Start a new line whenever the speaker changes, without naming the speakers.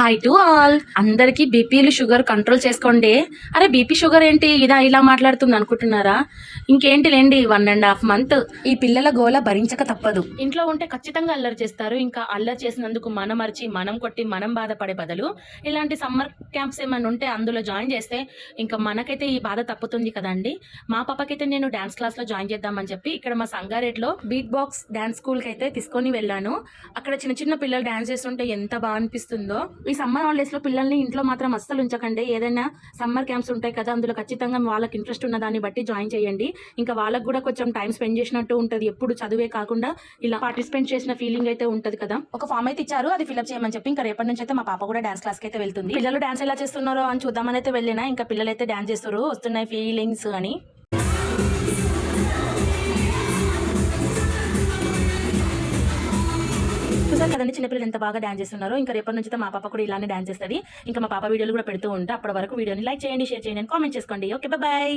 Hi to all. అందరికి బీపీలు sugar control చేసుకోండి. అరే బీపీ షుగర్ ఏంటి ఇలా మాట్లాడుతుంది అనుకుంటున్నారా? ఇంకేంటి లేండి, 1.5 month ఈ పిల్లల గోల భరించక తప్పదు. ఇంట్లో ఉంటే ఖచ్చితంగా అల్లరి చేస్తారు. ఇంకా అల్లరి చేసినందుకు మనం మరిచి మనం కొట్టి మనం బాధపడే బదులు ఇలాంటి సమ్మర్ క్యాంప్స్ ఏమైనా ఉంటే అందులో జాయిన్ చేస్తే ఇంకా మనకైతే ఈ బాధ తప్పుతుంది కదండి. మా పాపకైతే నేను డాన్స్ క్లాస్ లో జాయిన్ చేద్దామని చెప్పి ఇక్కడ మా సంగారెడ్డిలో బీట్ బాక్స్ డాన్స్ స్కూల్ కి అయితే తీసుకొని వెళ్ళాను. అక్కడ చిన్న చిన్న పిల్లలు డాన్స్ చేస్తుంటే ఎంత బాగా అనిపిస్తుందో. ఈ సమ్మర్ హాలిడేస్ లో పిల్లల్ని ఇంట్లో మాత్రం అస్సలు ఉంచకండి. ఏదైనా సమ్మర్ క్యాంప్స్ ఉంటాయి కదా, అందులో ఖచ్చితంగా వాళ్ళకి ఇంట్రెస్ట్ ఉన్న దాన్ని బట్టి జాయిన్ చేయండి. ఇంకా వాళ్ళకి కూడా కొంచెం టైం స్పెండ్ చేసినట్టు ఉంటది. ఎప్పుడు చదువే కాకుండా ఇలా పార్టిసిపేట్ చేసిన ఫీలింగ్ అయితే ఉంటది కదా. ఒక ఫామ్ అయితే ఇచ్చారు, అది ఫిల్అప్ చేయమని చెప్పి ఇంకా రేపటి నుంచి అయితే మా పాప కూడా డాన్స్ క్లాస్ కి అయితే వెళ్తుంది. పిల్లలు డాన్స్ ఎలా చేస్తున్నారో అని చూద్దామని అయితే వెళ్ళినా, ఇంకా పిల్లలు అయితే డాన్స్ చేస్తారు, వస్తున్నాయి ఫీలింగ్స్ అని. చూసారు కదండి చిన్నపిల్లలు ఎంత బాగా డాన్స్ చేస్తున్నారో. ఇంకా రేపటి నుంచి మా పాప కూడా ఇలానే డాన్స్ చేస్తుంది. ఇంకా మా పాప వీడియోలు కూడా పెడుతూ ఉంటా. అప్పటి వరకు వీడియోని లైక్ చేయండి, షేర్ చేయండి, కామెంట్ చేసుకోండి. Okay, bye.